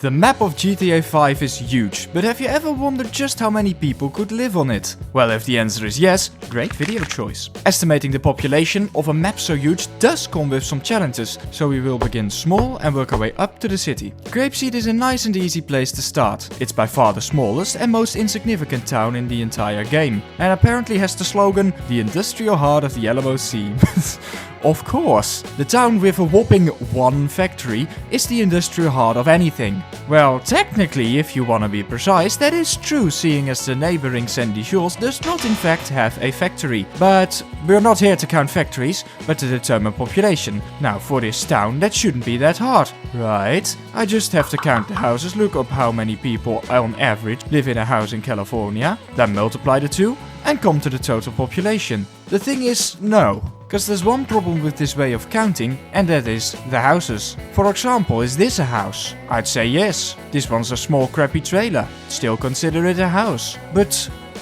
The map of GTA 5 is huge, but have you ever wondered just how many people could live on it? Well, if the answer is yes, great video choice. Estimating the population of a map so huge does come with some challenges, so we will begin small and work our way up to the city. Grapeseed is a nice and easy place to start. It's by far the smallest and most insignificant town in the entire game, and apparently has the slogan, the industrial heart of the LMOC. Of course, the town with a whopping one factory is the industrial heart of anything. Well, technically, if you wanna be precise, that is true, seeing as the neighboring Sandy Shores does not in fact have a factory. But we're not here to count factories, but to determine population. Now, for this town, that shouldn't be that hard, right? I just have to count the houses, look up how many people on average live in a house in California, then multiply the two, and come to the total population. The thing is, no. Because there's one problem with this way of counting, and that is the houses. For example, is this a house? I'd say yes. This one's a small crappy trailer. Still consider it a house. But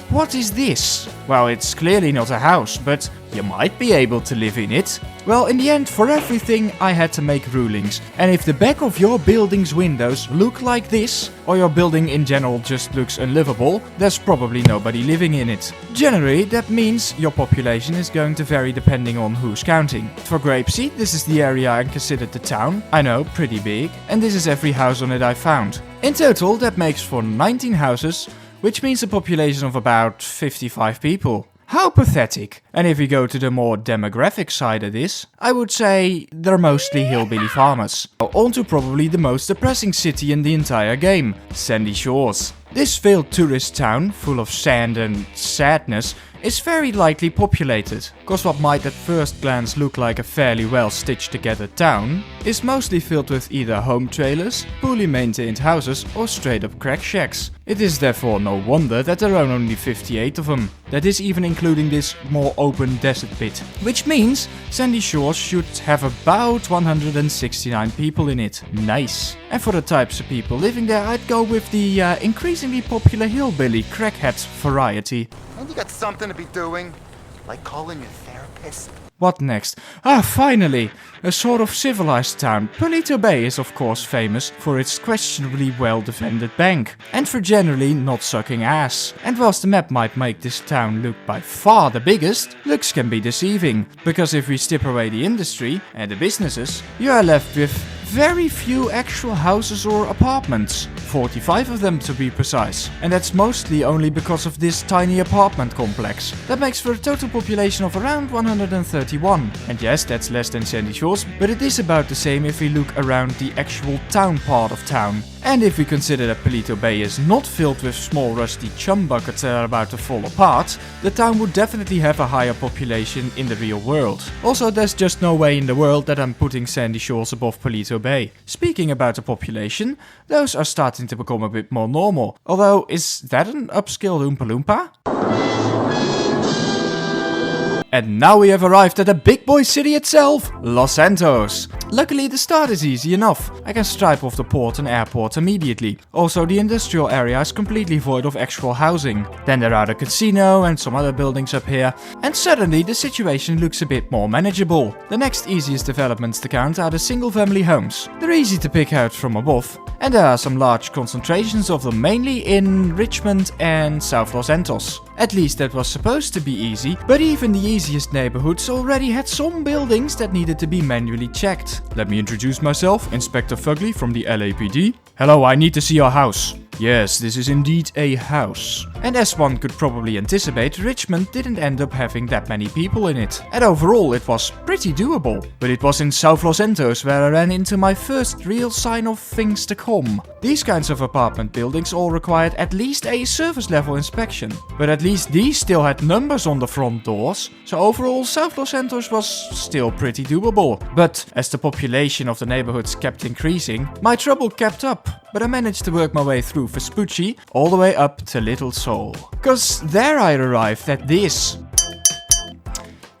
what is this? Well, it's clearly not a house, but you might be able to live in it. Well, in the end, for everything I had to make rulings. And if the back of your building's windows look like this, or your building in general just looks unlivable, there's probably nobody living in it. Generally, that means your population is going to vary depending on who's counting. For Grapeseed, this is the area I considered the town. I know, pretty big. And this is every house on it I found. In total, that makes for 19 houses, which means a population of about 55 people. How pathetic. And if we go to the more demographic side of this, I would say they're mostly hillbilly farmers. On to probably the most depressing city in the entire game, Sandy Shores. This failed tourist town, full of sand and sadness, is very lightly populated, cause what might at first glance look like a fairly well stitched together town, is mostly filled with either home trailers, poorly maintained houses or straight up crack shacks. It is therefore no wonder that there are only 58 of them. That is even including this more open desert bit. Which means Sandy Shores should have about 169 people in it. Nice. And for the types of people living there, I'd go with the increasingly popular hillbilly crackhead variety. And you got something to be doing, like calling your therapist. What next? Finally! A sort of civilized town. Paleto Bay is of course famous for its questionably well-defended bank, and for generally not sucking ass. And whilst the map might make this town look by far the biggest, looks can be deceiving, because if we strip away the industry and the businesses, you are left with very few actual houses or apartments. 45 of them to be precise. And that's mostly only because of this tiny apartment complex. That makes for a total population of around 131. And yes, that's less than Sandy Shores, but it is about the same if we look around the actual town part of town. And if we consider that Paleto Bay is not filled with small rusty chum buckets that are about to fall apart, the town would definitely have a higher population in the real world. Also, there's just no way in the world that I'm putting Sandy Shores above Paleto Bay. Speaking about the population, those are starting to become a bit more normal. Although, is that an upscale Oompa Loompa? And now we have arrived at the big boy city itself, Los Santos. Luckily the start is easy enough. I can stripe off the port and airport immediately. Also the industrial area is completely void of actual housing. Then there are the casino and some other buildings up here. And suddenly the situation looks a bit more manageable. The next easiest developments to count are the single family homes. They're easy to pick out from above. And there are some large concentrations of them, mainly in Richmond and South Los Santos. At least that was supposed to be easy, but even the easiest neighborhoods already had some buildings that needed to be manually checked. Let me introduce myself, Inspector Fugly from the LAPD. Hello, I need to see your house. Yes, this is indeed a house. And as one could probably anticipate, Richmond didn't end up having that many people in it. And overall it was pretty doable. But it was in South Los Santos where I ran into my first real sign of things to come. These kinds of apartment buildings all required at least a surface level inspection. But at least these still had numbers on the front doors. So overall South Los Santos was still pretty doable. But as the population of the neighborhoods kept increasing, my trouble kept up. But I managed to work my way through Vespucci all the way up to Little Seoul. Cause there I arrived at this.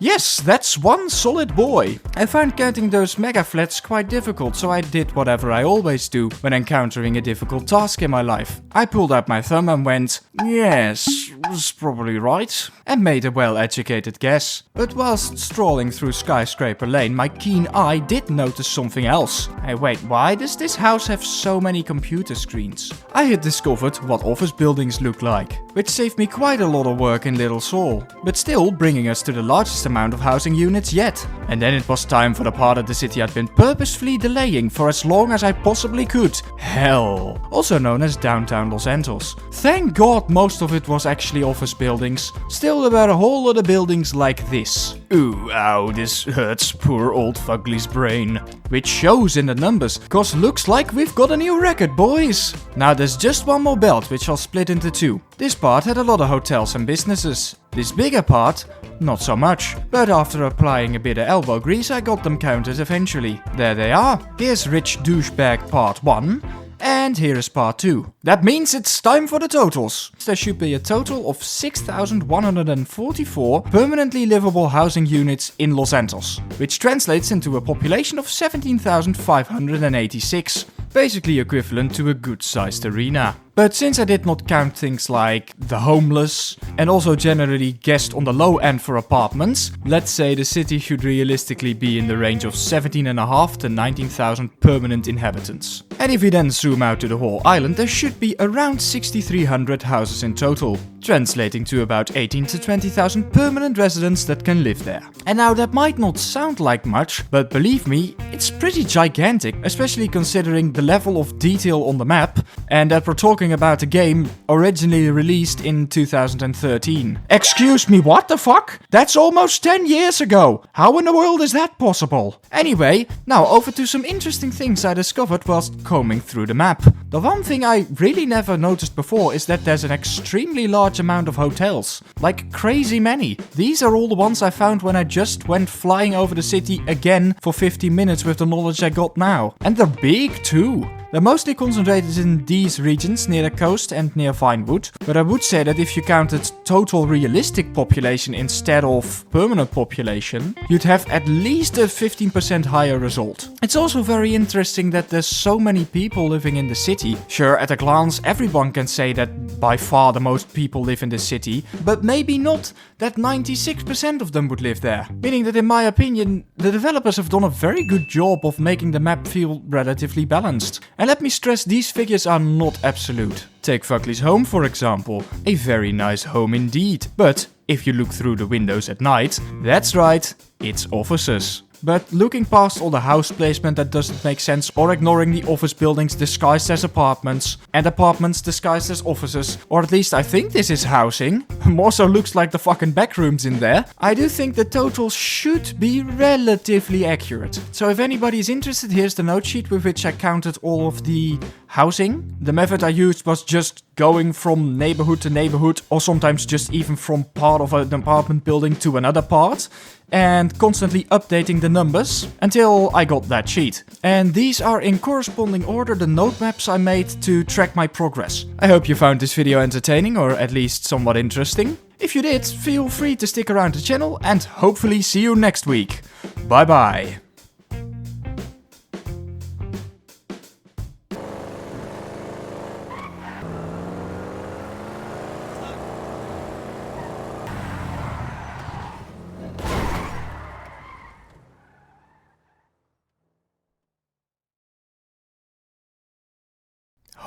Yes, that's one solid boy. I found counting those mega flats quite difficult, so I did whatever I always do when encountering a difficult task in my life. I pulled out my thumb and went, yes, was probably right, and made a well-educated guess. But whilst strolling through Skyscraper Lane, my keen eye did notice something else. Hey, wait, why does this house have so many computer screens? I had discovered what office buildings look like, which saved me quite a lot of work in Little Seoul, but still bringing us to the largest amount of housing units yet. And then it was time for the part of the city I'd been purposefully delaying for as long as I possibly could. Hell, also known as downtown Los Santos. Thank God most of it was actually office buildings. Still, there were a whole lot of buildings like this. Ooh, ow, this hurts poor old Fugly's brain. Which shows in the numbers, cause looks like we've got a new record, boys. Now there's just one more belt, which I'll split into two. This part had a lot of hotels and businesses. This bigger part, not so much. But after applying a bit of elbow grease, I got them counted eventually. There they are. Here's Rich Douchebag Part 1. And here is part 2. That means it's time for the totals. There should be a total of 6,144 permanently livable housing units in Los Santos, which translates into a population of 17,586, basically equivalent to a good-sized arena. But since I did not count things like the homeless, and also generally guessed on the low end for apartments, let's say the city should realistically be in the range of 17,500 to 19,000 permanent inhabitants. And if we then zoom out to the whole island, there should be around 6,300 houses in total, translating to about 18 to 20,000 permanent residents that can live there. And now that might not sound like much, but believe me, it's pretty gigantic, especially considering the level of detail on the map, and that we're talking about a game originally released in 2013. Excuse me, what the fuck? That's almost 10 years ago! How in the world is that possible? Anyway, now over to some interesting things I discovered whilst combing through the map. The one thing I really never noticed before is that there's an extremely large amount of hotels. Like crazy many. These are all the ones I found when I just went flying over the city again for 50 minutes with the knowledge I got now. And they're big too. They're mostly concentrated in these regions near the coast and near Vinewood, but I would say that if you counted total realistic population instead of permanent population, you'd have at least a 15% higher result. It's also very interesting that there's so many people living in the city. Sure, at a glance everyone can say that by far the most people live in the city, but maybe not that 96% of them would live there. Meaning that in my opinion, the developers have done a very good job of making the map feel relatively balanced. And let me stress, these figures are not absolute. Take Fugly's home for example, a very nice home indeed. But if you look through the windows at night, that's right, it's offices. But looking past all the house placement that doesn't make sense, or ignoring the office buildings disguised as apartments, and apartments disguised as offices, or at least I think this is housing, more so looks like the fucking back rooms in there, I do think the totals should be relatively accurate. So if anybody is interested, here's the note sheet with which I counted all of the housing. The method I used was just going from neighborhood to neighborhood, or sometimes just even from part of an apartment building to another part, and constantly updating the numbers until I got that sheet. And these are in corresponding order the node maps I made to track my progress. I hope you found this video entertaining, or at least somewhat interesting. If you did, feel free to stick around the channel and hopefully see you next week. Bye bye.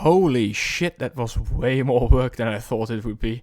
Holy shit, that was way more work than I thought it would be.